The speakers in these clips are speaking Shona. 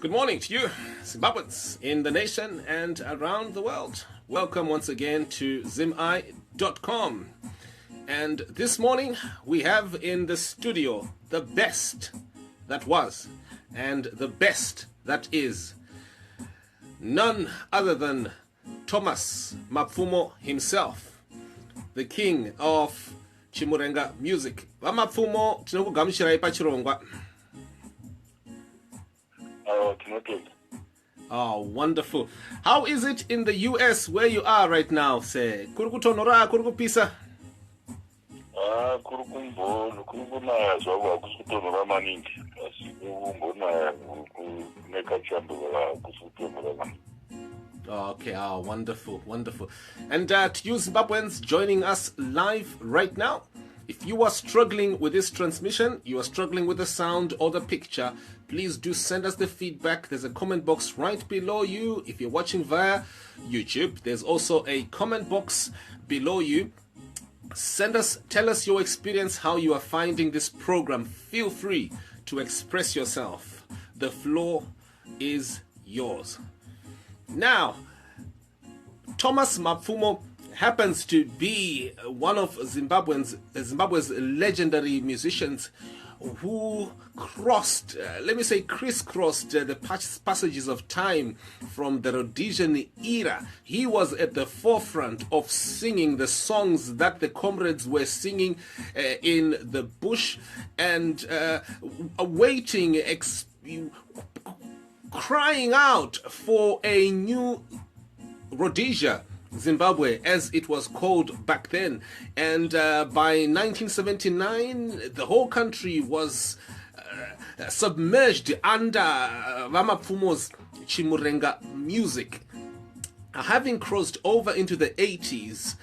Good morning to you, Zimbabweans in the nation and around the world. Welcome once again to zimi.com. And this morning we have in the studio the best that was and the best that is. None other than Thomas Mapfumo himself, the king of Chimurenga music. Mapfumo tinokugamuchirai pachirongwa. Oh, wonderful. How is it in the US where you are right now, say? Kurukutonora, kurukupisa? Kurukunaya zvawa kusutonora maningi. Asi kumbonaya kuneka chambula kusutonora maningi. Okay, wonderful, wonderful. And to you Zimbabweans joining us live right now, if you are struggling with this transmission, you are struggling with the sound or the picture, please do send us the feedback. There's a comment box right below you. If you're watching via YouTube, there's also a comment box below you. Tell us your experience, how you are finding this program. Feel free to express yourself. The floor is yours. Now, Thomas Mapfumo happens to be one of Zimbabwe's legendary musicians who crisscrossed the passages of time from the Rhodesian era. He was at the forefront of singing the songs that the comrades were singing in the bush and crying out for a new Rhodesia, Zimbabwe, as it was called back then. And by 1979, the whole country was submerged under Mapfumo's Chimurenga music. Having crossed over into the 80s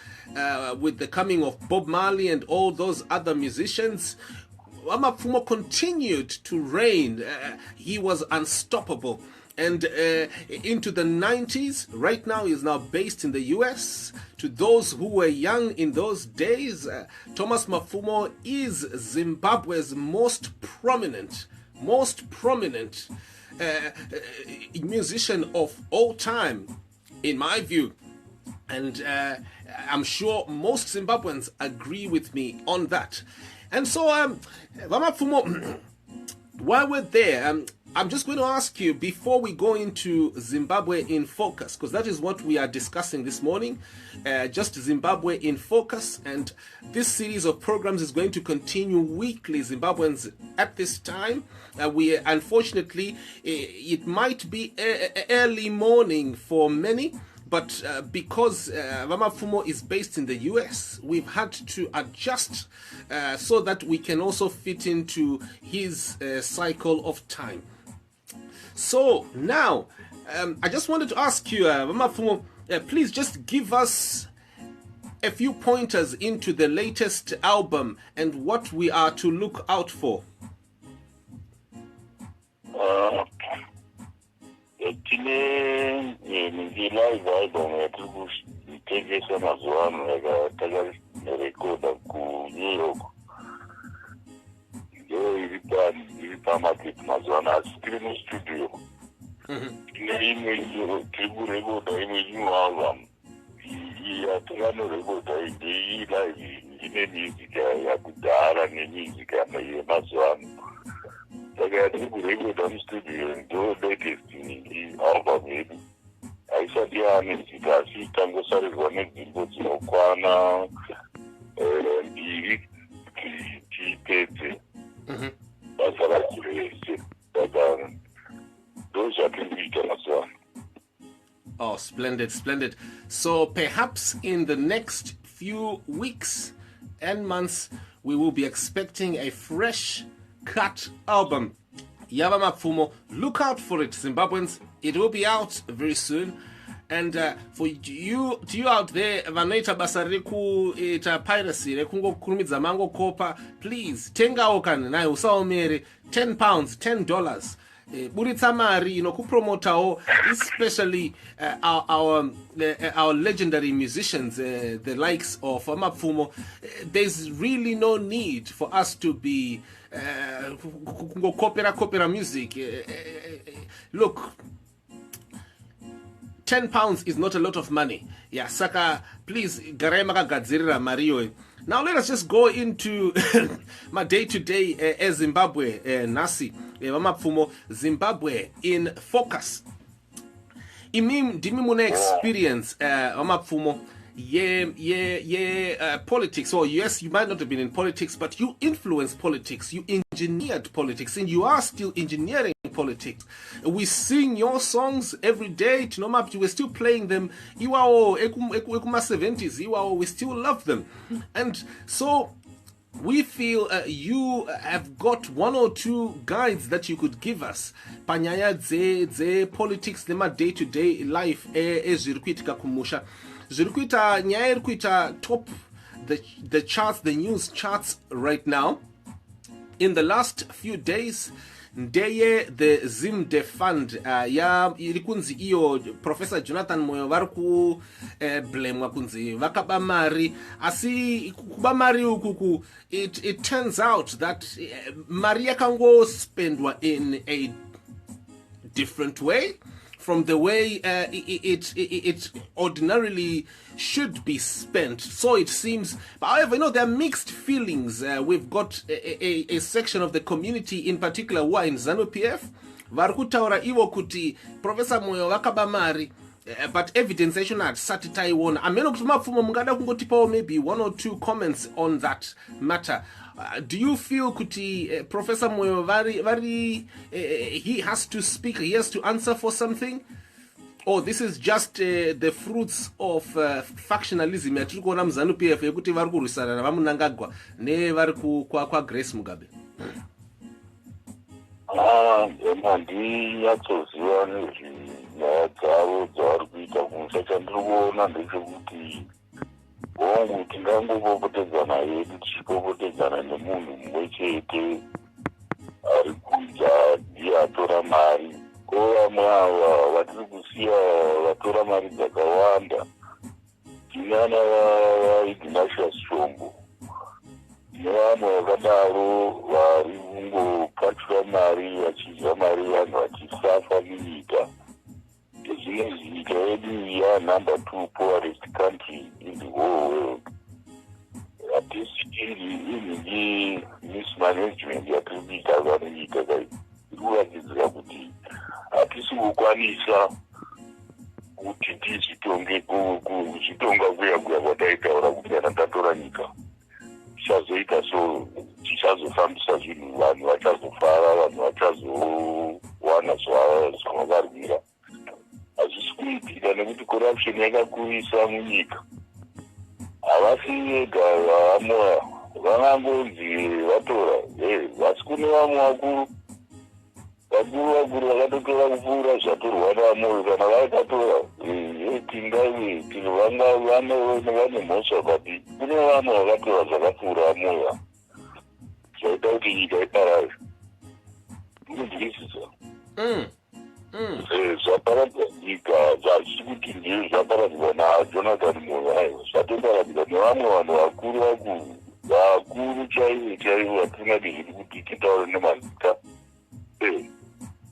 with the coming of Bob Marley and all those other musicians, Mapfumo continued to reign. He was unstoppable. And into the 90s, right now he's now based in the US. To those who were young in those days, Thomas Mapfumo is Zimbabwe's most prominent musician of all time, in my view. And I'm sure most Zimbabweans agree with me on that. And so, Mapfumo, while we're there, I'm just going to ask you, before we go into Zimbabwe in Focus, because that is what we are discussing this morning, just Zimbabwe in Focus, and this series of programs is going to continue weekly, Zimbabweans, at this time. Unfortunately, it might be early morning for many, but because Mapfumo is based in the US, we've had to adjust so that we can also fit into his cycle of time. So now, I just wanted to ask you, Mapfumo, please just give us a few pointers into the latest album and what we are to look out for. Live album yatikutekesa mazuva ano yakatarekoda kuNew York. Iri pamarket mazuva ano, asi tiri mustudio. Tiri kurekoda imwe new album yatakanorekoda iyi live ine music yakudhara nemusic yemazuva ano. Saka yatiri kurekoda mustudio ndo latest album yedu. Haisati yaanezita asi tangosarirwa nedzimbo dzinokwana mbiri tipedze basa racho rese. Saka ndozvatiri mazuva ano. Oh, splendid, splendid. So perhaps in the next few weeks and months, we will be expecting a fresh cut album. Yava Mapfumo, look out for it, Zimbabweans. It will be out very soon. And for you out there, vanoita basa reku piracy, rekungokurumidza mango kopa, please, tengawo kana nayo usaomere, £10, $10. Buritsa mari, kupromotawo, especially our legendary musicians, the likes of Mapfumo. There's really no need for us to be kopera music. Look, £10 is not a lot of money. Yeah, Saka, please, Garema Gadzirira Mario. Now let us just go into my day-to-day as Zimbabwe, Nasi, Mapfumo, Zimbabwe in focus. Dimimune experience, Mapfumo, politics. Or yes, you might not have been in politics, but you influenced politics, you engineered politics, and you are still engineering politics. We sing your songs every day. You were still playing them. You are 70s. We still love them, and so we feel you have got one or two guides that you could give us. Panyaya ze politics, nema day-to-day life ezirikuitika kumusha. Zirikuita nyaya irikuita top the charts, the news charts right now. In the last few days, ndeye the Zimde Fund ya irikunzi iyo Professor Jonathan Moyo variku blamwa kunzi vakaba mari asi kuba mari ukuku. It turns out that mari yakango spendwa in a different way from the way it ordinarily should be spent. So it seems, however, there are mixed feelings. We've got a section of the community in particular who are in ZANU-PF. Varkutaura iwo kuti Professor Moyo vakabamari, but evidence had satita iwona. Ameno kuti Mapfumo mungada kungotipawo maybe one or two comments on that matter. Do you feel kuti Professor Moyo he has to speak, he has to answer for something? Or this is just the fruits of factionalism yatiri kuona muzanu-PF yekuti vari kurwisana navamunangagwa nevari kwa Grace Mugabe? Ndanyatsoziva nezvinyaya dzavo dzavari kuita kumusha. Chandiri kuona ndechekuti hongu tingangopopotedzana hedu tichipopotedzana nemunhu mumwe chete ari kuita ndiye atora mari. Ko vamwe ava vatiri kusiya vatora mari dzakawanda, tinana vaIgnatius Chombo nevamwe vakadaro vari kungopachura mari vachidya mari vanhu vachisafa munyika. Zvinezvi nyika yedu ya number 2 poorest country in the whole world. Hatisi mismanagement yatiri kuita vanhu nyika kai irikuvatidzira kuti hatisi kukwanisa kuti tichitonga kuya kwataitaura kuti kana tatora nyika tichazoita so, tichazofambisa zvinhu, vanhu vachazofara, vanhu vachazowana zvavavarwira. Hazvisi kuitika nekuti corruption yakakurisa munyika. Havasi vega vaMoyo vangangonzi vatora, asi kune vamwe vakuru vakatotora kupfuura zvatorwa naMoyo. Kana vaitatora vane mhosva, but kune vamwe vakatora zvakapfuura Moyo zvaita kuti nyika iparare. Unonzwisisa? Zvaparadzwa nyika zvazvisi kuti ndizvo zvaparadzwa naJonathan Moyo, zvatoparadzwa nevamwe vanhu vakuru chaivo vatingadi zviri kuti titaure nemazita.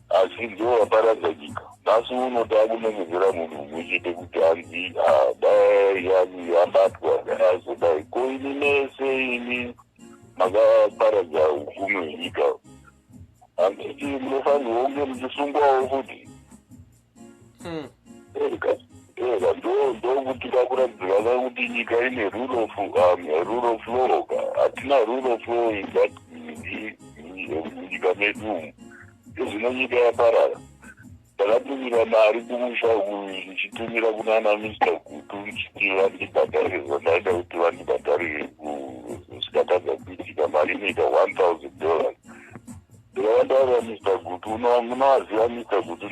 Asi ndivo vaparadza nyika. Nhasi uno taakunongedzera munhu mumwe chete kuti hanzi dai yabatwa azodai. Ko ini mese ini makaparadza upfumi hwenyika. Handiti munofanirwa kunge muchisungwawo futi. Ndokuti kakuradzikana kuti nyika ine rule of law. Hatina rule of law munyika medu umu. Zvino nyika yaparara. Takatumira mari kumusha ichitumira kunana Mr. Gutu ichiti vandibhadharire zvandaida kuti vandibhadharire zvikatadza kuitika. Mari inoita $1,000. Ndakataura Mr. Gutu, munoziva Mr. Gutu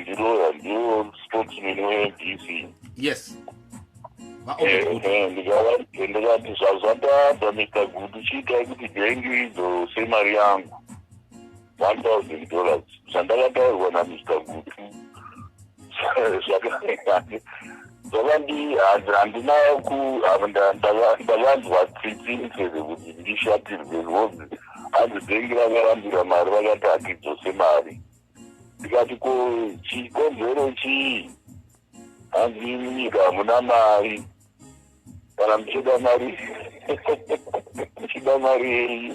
ndiyo spokesman weMDC. Yes. Ndikati zvazvandabva Mr. Gutu chiitai kuti bhengi idzose mari yangu $1,000 zvandakataurwa naMr. Gutu. Ndakanzwa tsitsi kuti ndishatirwe rozi. andidzengira varambira mari vakati hatidzose mari. Ndikati ko chikonzero chii? Hanzi munyika hamuna mari. Kana muchida mari muchida mari yei?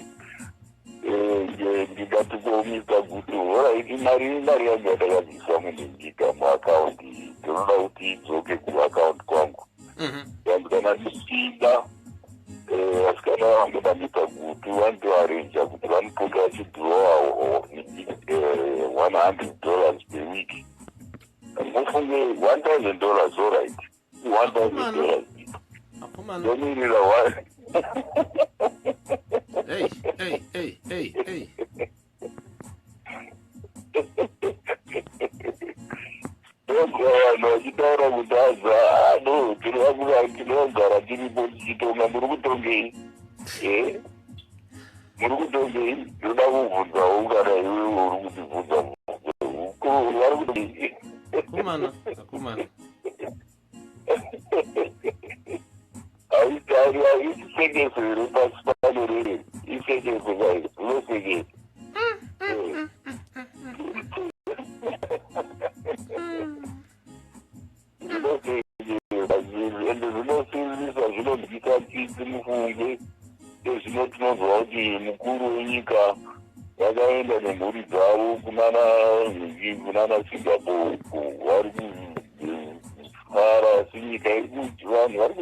Ndikati ko Mr. Gutu, alright, mari yangu yatakabvisa munyika muakaunti. Ndinoda kuti idzoke kuakaunti kwangu. And kana ndichida vasikana vangoda Mr. Gutu vanotoarenja kuti vanopota vachidhirowa $100 per week. Mufunge $1,000, alright. $1,000. Domirira one. Hey. Vachitaura kuti aza no tinogara tiripo tichitonga muri kutongei. Muri kutongei ndoda kuvhunzawo kana iwewe uri kutibvunza vari kutongei. Akomana. Isekese here pasi pano rere. Isekese kai unosekese. Ende zvinosivisa zvinobvisa tsitsi mufunge. Ezvinotinozwa kuti mukuru wenyika vakaenda nemhuri dzavo kunana Singapore vari kufara sinyika iri kuti vanhu vari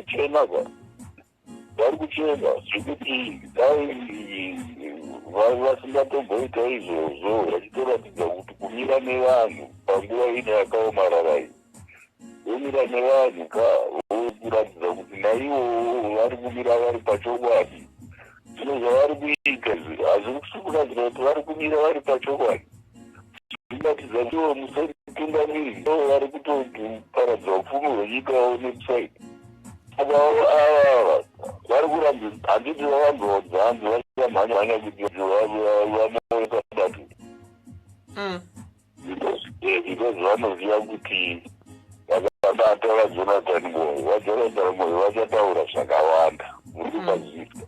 kuchena zvekuti dai vasingatomboita izvozvo vachitoratidza kuti kumira nevanhu panguva ino yakaomarara vomira nevanhu vokuratidza kuti naivo vari kumira vari pachokwadi. Zvino zvavari kuita hazvisi kuratidza kuti vari kumira vari pachokwadi. Zvinoratidza kuti mutungamiri ndo vari kutoparadza upfumi hwenyika nebusaidi. Saka ava vari kuramba handiti vavanzodza hanzi vachamhanya kuti vamoyo kadatu. Because vanoziva kuti vakabata vaJonathan Moyo vachataura zvakawanda muri kupazivisa.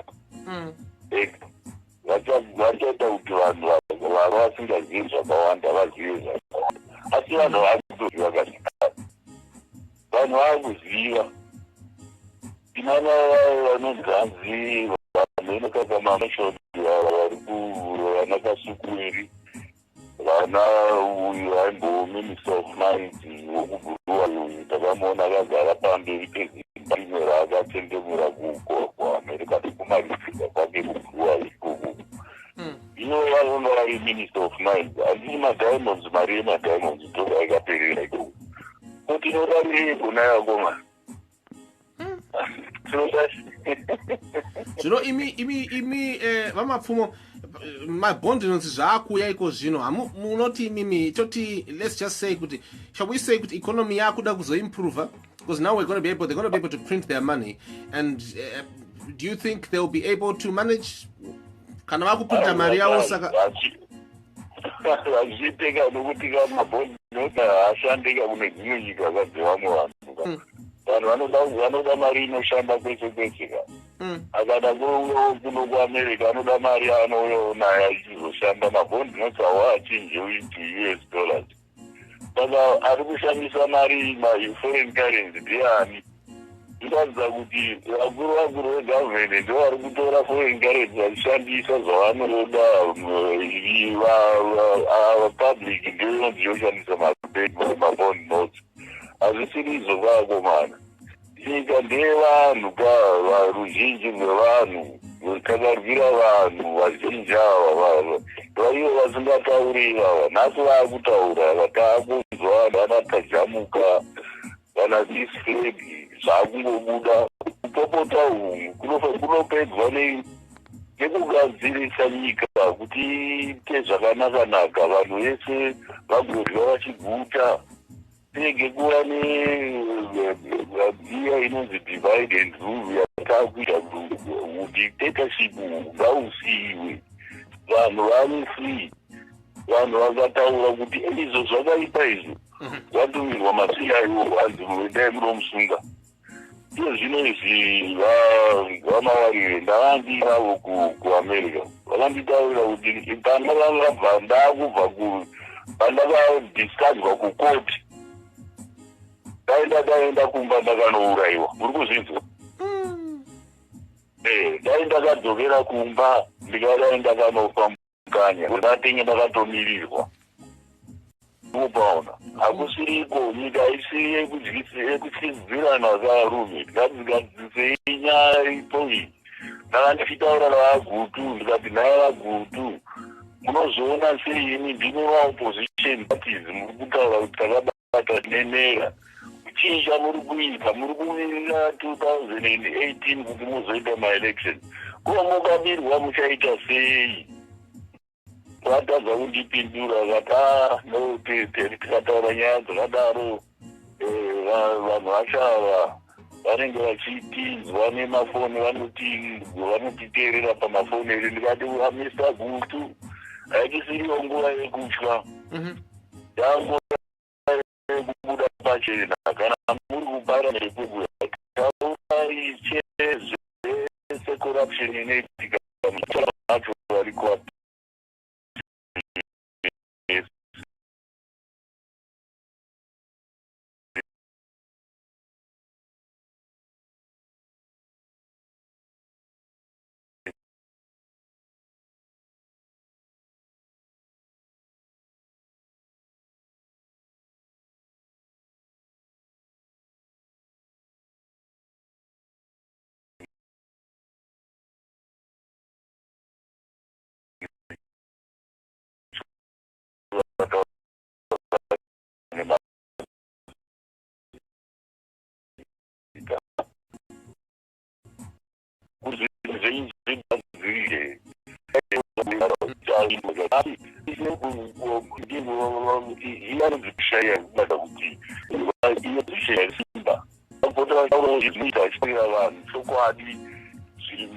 Vachaita kuti vanhu vava vasingazivi zvakawanda vazive zvakawanda. Asi vanhu vakutoziva kasikana. Vanhu vakuziva. Tinana vanonzanzi vanokaka mamashoni vana Kasukweri vana uyu vaimbo Minister of Mines wokubhuruwa uyu takamuona akagara pamberi pezimba rimwe raakatendemura kuamerica nekumarifika kwake kubhuruwa ikoko. Ino vanonga vari Minister of Mines handii madiamonds, mari yemadiamonds ndoga ikaperera ikoko. Kuti inodarirei kona yakoma? Zvino imi vaMapfumo mabhondi nonzi zvaakuya iko zvino munoti imimi toti let's just say kuti shall we say kuti economy yakuda kuzoimprove because now they're going to be able to print their money and do you think they'll be able to manage kana vakuprinta mari yavo saka vachiteka nokuti kamabhondi ashandika kune dzimwe nyika kadzivamwe vanhu vanhu vanoda mari inoshanda kwese kwese ka akada kuno kuAmerica anoda mari anonayo ichizoshanda mabhondi notsawa achinje to $US. Saka ari kushandisa mari foreign currency ndiani? Zvinoratidza kuti vakuru vegovernment ndo vari kutora foreign currency vachishandisa zvavanoda. Public ndio inozoshandisa mabond notes. Hazvisiri izvo kwakomana. Nyika ndeyevanhu ruzhinji rwevanhu rwakagarwira vanhu vazhinji ava vaivo vasingatauri ivava nhasi vaakutaura vataakunzwa vana Tajamuka vana Disfredi zvaakungobuda kupopota umu kunopedzwa nekugadzirisa nyika kuti iite zvakanaka vanhu vese vagodya vachiguta ngekuva neiya inonzi divide and rule yatakuita udictatorship ngausiyiwe vanhu vari free. Vanhu vakataura kuti izvo zvakaipa izvo watumirwa masiya iwo vanzi muendai munomusunga. Iyo zvino izvi vamawarire ndavandinavo kuAmerica vakanditaurira kuti kana vangabva ndakubva vana vadiscardwa kukoti daenda kumba ndakanourayiwa muri kuzvinzwa dai ndakadzokera kumba ndikadai ndakanofa mukanya ndatenge ndakatomirirwa upaona hakusiriko nyika isiri yekutyidzirana zvarume tikadzikadzisei nyaya ipo iyi ndakandifitaura navagutu ndikati naye vagutu munozoona sei ini ndine maopposition parties muri kutaura kuti takabata nenera kuchinja muri kuita muri kumirira 2018 kuti muzoita maelection kuva mukabirwa muchaita sei vatadza kundipindura kati tikataura nyaya dzakadaro vanhu vachava vanenge vachitidzwa nemafoni vanotiteerera pamafoni eri ndikati Mr. Gutu haichisiriwo nguva yekutya yangu yekubuda pachena kana muri kubara nerekubura tauri secorruption inoitika macho variko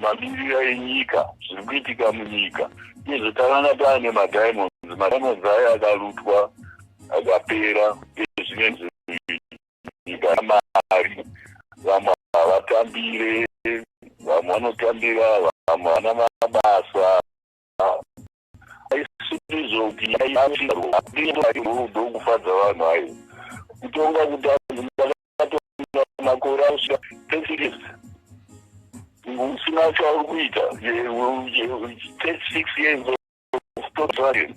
mamiriro enyika zviri kuitika munyika izvo takanga taane madiamonds aya akarutwa akapera ezvinenzi nyika yamari vamwe havatambire vamwe vanotambira vamwe vana mabasa aizvokudo kufadza vanhu ayo kutonga kuti makore ausvika 36 usina chauri kuita 36 years of story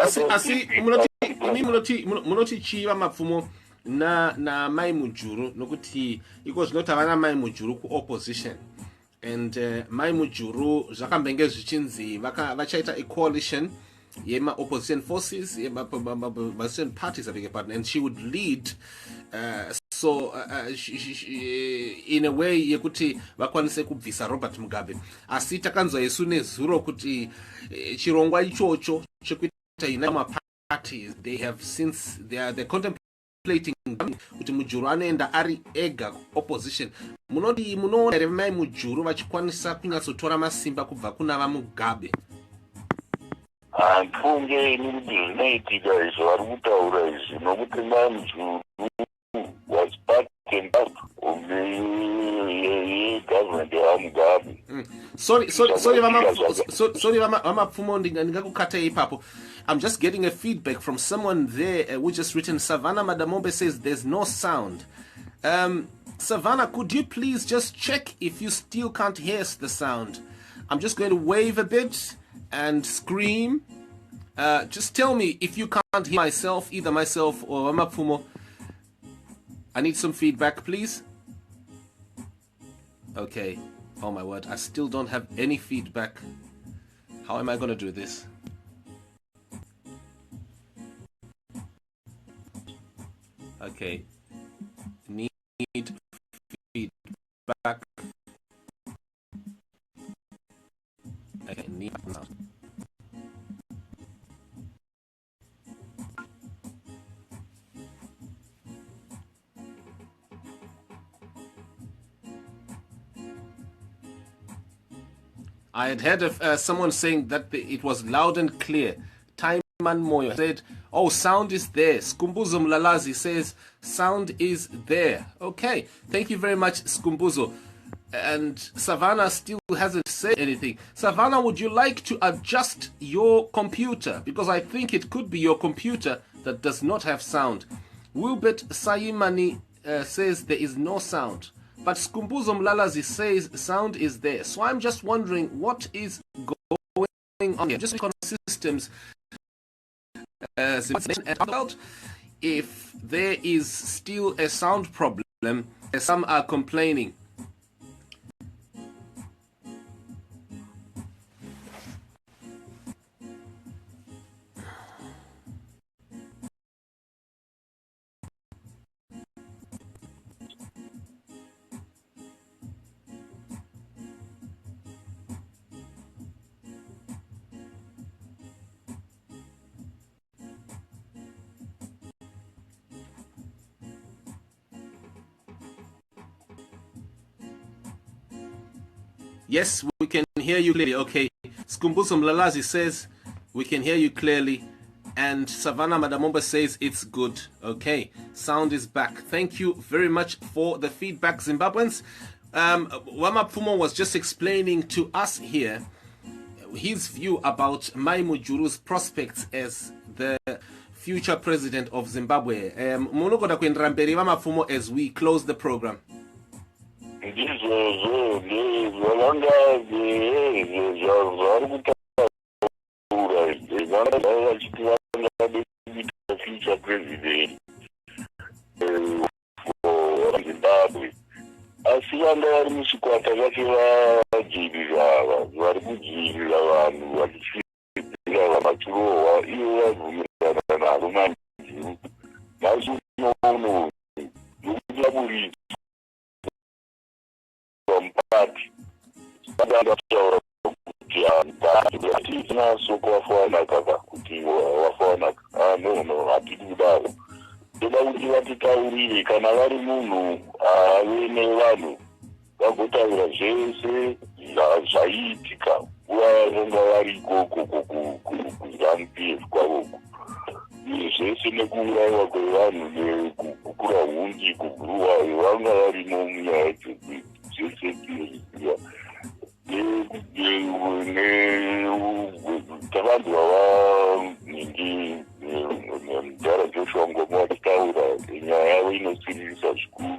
asi munoti chiva Mapfumo na mai Mujuru nokuti iko zvinoti havana mai Mujuru kuopposition and mai Mujuru zvakambenge zvichinzi vachaita a-coalition yema-opposition forces yema-opposition parties and she would lead in a way yekuti vakwanise kubvisa Robert Mugabe. Asi takanzwa yesu nezuro kuti chirongwa ichocho chekuita inama parties they're contemplating kuti Mujuru anoenda ari ega opposition. Munoona here mai Mujuru vachikwanisa kunyatsotora masimba kubva kuna vaMugabe? handfunge ini kuti zvinoitika izvo vari kutaura izvi nokuti mai Mujuru was part and part of the government yaMugabe. Sorry, Mapfumo, ndingakukata ipapo. I'm just getting a feedback from someone there who just written, Savannah Madamombe says there's no sound. Savannah, could you please just check if you still can't hear the sound? I'm just going to wave a bit and scream. Just tell me if you can't hear myself, either myself or Mapfumo. I need some feedback, please. Okay. Oh my word, I still don't have any feedback. How am I going to do this? Okay. Need feedback. Okay, need now. I had heard someone saying that it was loud and clear. Time and Moyo said, oh, sound is there. Skumbuzo Mlalazi says, sound is there. Okay, thank you very much, Skumbuzo. And Savannah still hasn't said anything. Savannah, would you like to adjust your computer? Because I think it could be your computer that does not have sound. Wilbert Sayimani says there is no sound. But Skumbuzo Mlalazi says sound is there. So I'm just wondering what is going on here. Just on systems. If there is still a sound problem, some are complaining. Yes, we can hear you clearly. Okay. Skumbuzo Mlalazi says we can hear you clearly. And Savannah Madamomba says it's good. Okay. Sound is back. Thank you very much for the feedback, Zimbabweans. Mapfumo was just explaining to us here his view about Mujuru's prospects as the future president of Zimbabwe. Munogoda kuendera mberi Mapfumo as we close the program. Future president for Zimbabwe. Asiyanda vari mushikwata vake vajirira varikujirira vanhu vachifira vamaturohwa ivo vabvumirana navo Mujuru. Nhasi unono nokutaburidza mupati vakataura kuti hatina soko wafanaka kuti wafanaka no hatidi kudaro. Toda kuti vatitaurire kana vari munhu ave nevanhu vagotaura zvese zvaiitika nguva vanonga vari ikoko kuZANU-PF kwavoko. Zvese nekuurayiwa kwevanhu nekukura hundi kubhuruwa vanga varimo munyaya dzese tavanhu vavanhingi mudhara Joshua Ngoma vachitaura nyaya yavo inosiririsa zvikuru.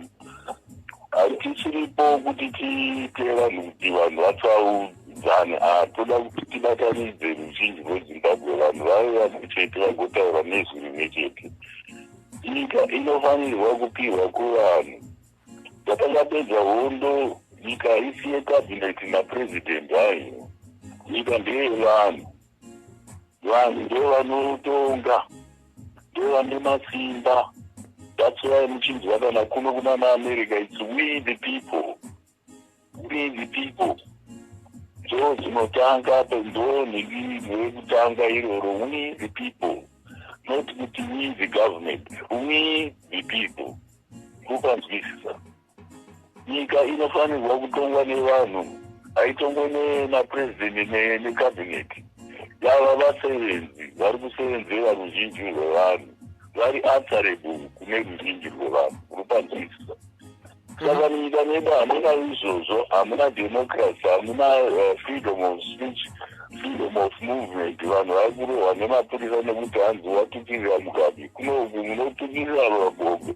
Hatisiripo kuti tiite vanhu kuti vanhu vatsaudzane. Toda kuti tibatanidze ruzhinji rweZimbabwe. Vanhu vave vanhu chete vagotaura nezwi rimwe chete. Nyika inofanirwa kupirwa kuvanhu. Takangapedza hondo, nyika isiye kabineti napresident hayo. Nyika ndeyevanhu. Vanhu ndovanotonga. Ndovane masimba. That's why muchinzwa kana kuno kuna naAmerica, it's we the people. We the people. So zinotanga ndo nekutanga iroro, we the people. Not we the government. We the people. Kupanzwisisa. Nyika inofanirwa kutongwa nevanhu. Haitongwe napresident necabinet. Yava vasevenzi vari kusevenzera ruzhinji rwevanhu. Vari answerable kune ruzhinji rwevanhu rupanzwisisa. Saka nyika medu hamuna izvozvo, hamuna democracy, hamuna freedom of speech, freedom of movement. Vanhu vari kurohwa nemapurisa nekuti hanzi watukirira Mugabe. Kunoku munotukirira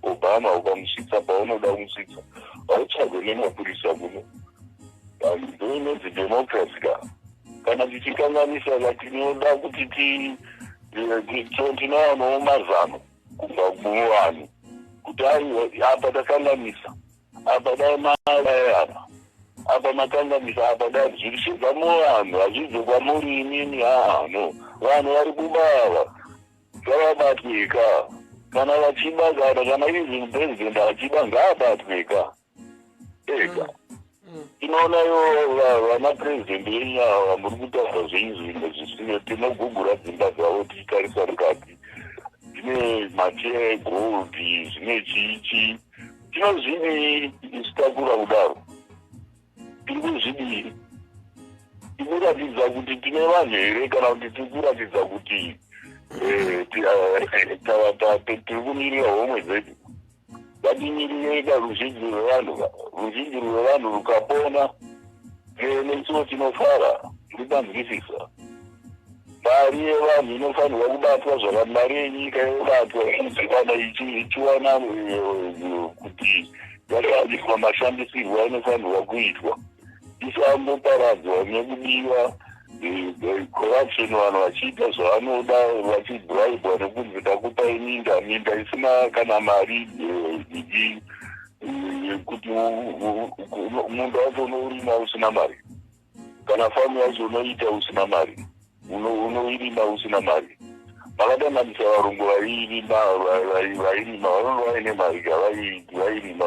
Obama ukamusvitsa paunoda kumusvitsa. Hauchagwe nemapurisa kuno. Ndo inonzi democracy ka. Kana tichikanganisa tinoda kuti tinaonawo mazano kubva muvanhu kuti apa takanganisa, apa dai malayana, apa makanganisa, apa dai zvichibva muvanhu, hazvibve kwamuri inini. No, vanhu vari kubava ngavabatweka. Kana vachiba kana ivi president achiba ngaabatweka ega. Tinoona vana president yenyava muri kutaura zveizvi nezvisine. Tinogugura dzimba dzavo tichitarisa mukati. Zvine machea egold, zvine chichi. Tinozvidii tichitakura kudaro? Tiri kuzvidii? Tiri kuratidza kuti tine vanhu here kana kuti tiri kuratidza kuti tiri kumirira homwe dzedu? vatinyirika ruzhinji rwevanhu rukapona nesuwo tinofara rubanzwisisa mari yevanhu inofanirwa kubatwa zvaka mari yenyika yobatwa kana ichiwana kuti yakadiswa mashandisirwo anofanirwa kuitwa isamboparadzwa nekudiwa corruption vanhu vachiita zvavanoda vachibhuraibwa nekunzi takupai minda isina kana mari kuti munda wacho unourima usina mari kana famu yacho unoita usina mari unoirima usina mari vakatanganisa varungu vairima vanonga vaine mari vairima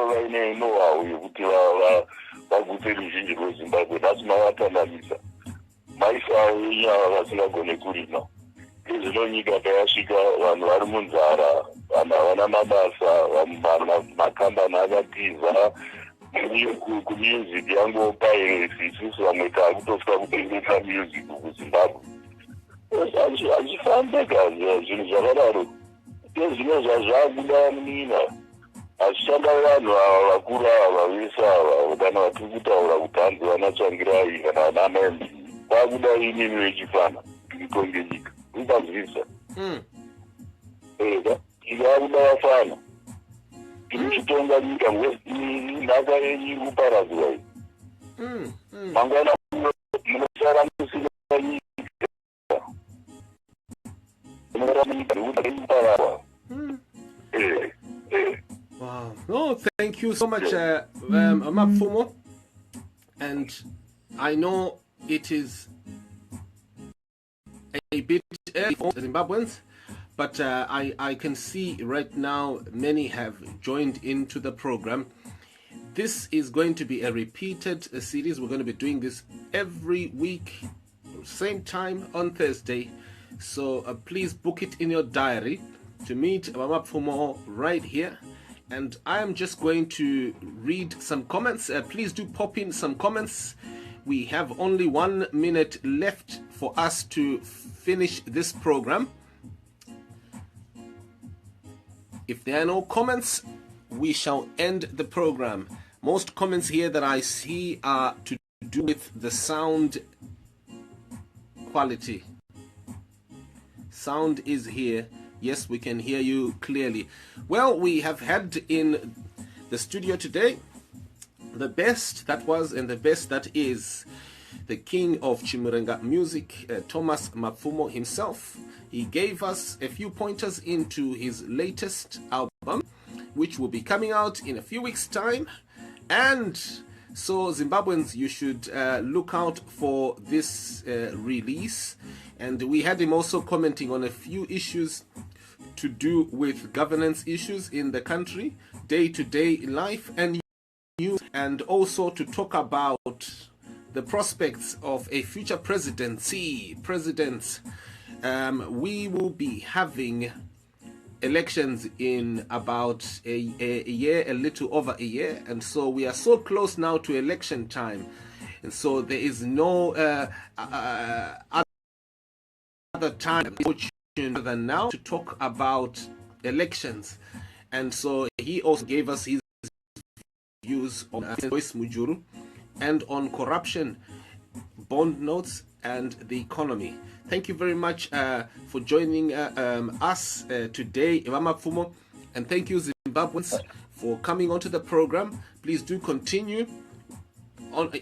vaine know-how yekuti vagutse ruzhinji rwezimbabwe nhasi mavatanganisa maifa enyaya vasingagone kurima izvino nyika payasvika vanhu vari munzara vanhu havana mabasa makambani akatiza kumusic yangopairesi isusu vamwe taakutosvika kutengesa music kuzimbabwe hazvifambeka zvinhu zvakadaro ezvimwe zvazvakuda munina hazvichada vanhu ava vakuru ava vese ava kana vatiri kutaura kuti hanzi vanatsvangirai kana vanamembi vakuda inini vechifana ikonge nyika ukanzwisa eka ikakuda vafana tirichitonga nyika nhaka yenyu iri kuparadzwa iyi mangwana munosara musina nyika Wow. No, thank you so much, Mapfumo. And I know it is a bit early for Zimbabweans, but I can see right now many have joined into the program. This is going to be a repeated series. We're going to be doing this every week, same time on Thursday. So please book it in your diary to meet Mapfumo right here. And I am just going to read some comments. Please do pop in some comments. We have only 1 minute left for us to finish this program. If there are no comments, we shall end the program. Most comments here that I see are to do with the sound quality. Sound is here. Yes, we can hear you clearly. Well, we have had in the studio today the best that was and the best that is, the king of Chimurenga music, Thomas Mapfumo himself. He gave us a few pointers into his latest album, which will be coming out in a few weeks' time. And so Zimbabweans, you should look out for this release. And we had him also commenting on a few issues to do with governance issues in the country, day-to-day life and news, and also to talk about the prospects of a future presidency. We will be having elections in about a year, a little over a year, and so we are so close now to election time, and so there is no other time than now to talk about elections. And so he also gave us his views on Joice Mujuru and on corruption, bond notes, and the economy. Thank you very much for joining us today, Mapfumo, and thank you, Zimbabweans, for coming onto the program. Please do continue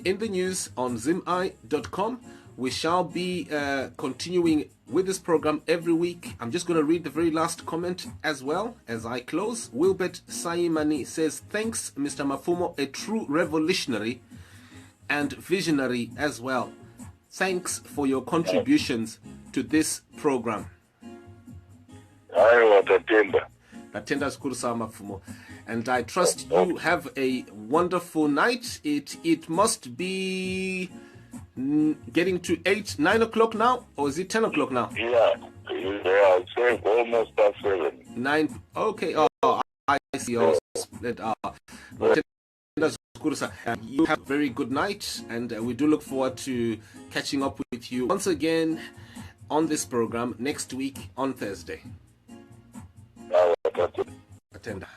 in the news on zimi.com. We shall be continuing with this program every week. I'm just going to read the very last comment as well as I close. Wilbert Saimani says, thanks, Mr. Mapfumo, a true revolutionary and visionary as well. Thanks for your contributions to this program. Tatenda skuru sana Mapfumo. And I trust you have a wonderful night. It must be getting to 9 o'clock now, or is it 10 o'clock now? Yeah, it's almost past 7. 9. Okay. Oh, I see. Oh, split. You have a very good night, and we do look forward to catching up with you once again on this program next week on Thursday. Attenda.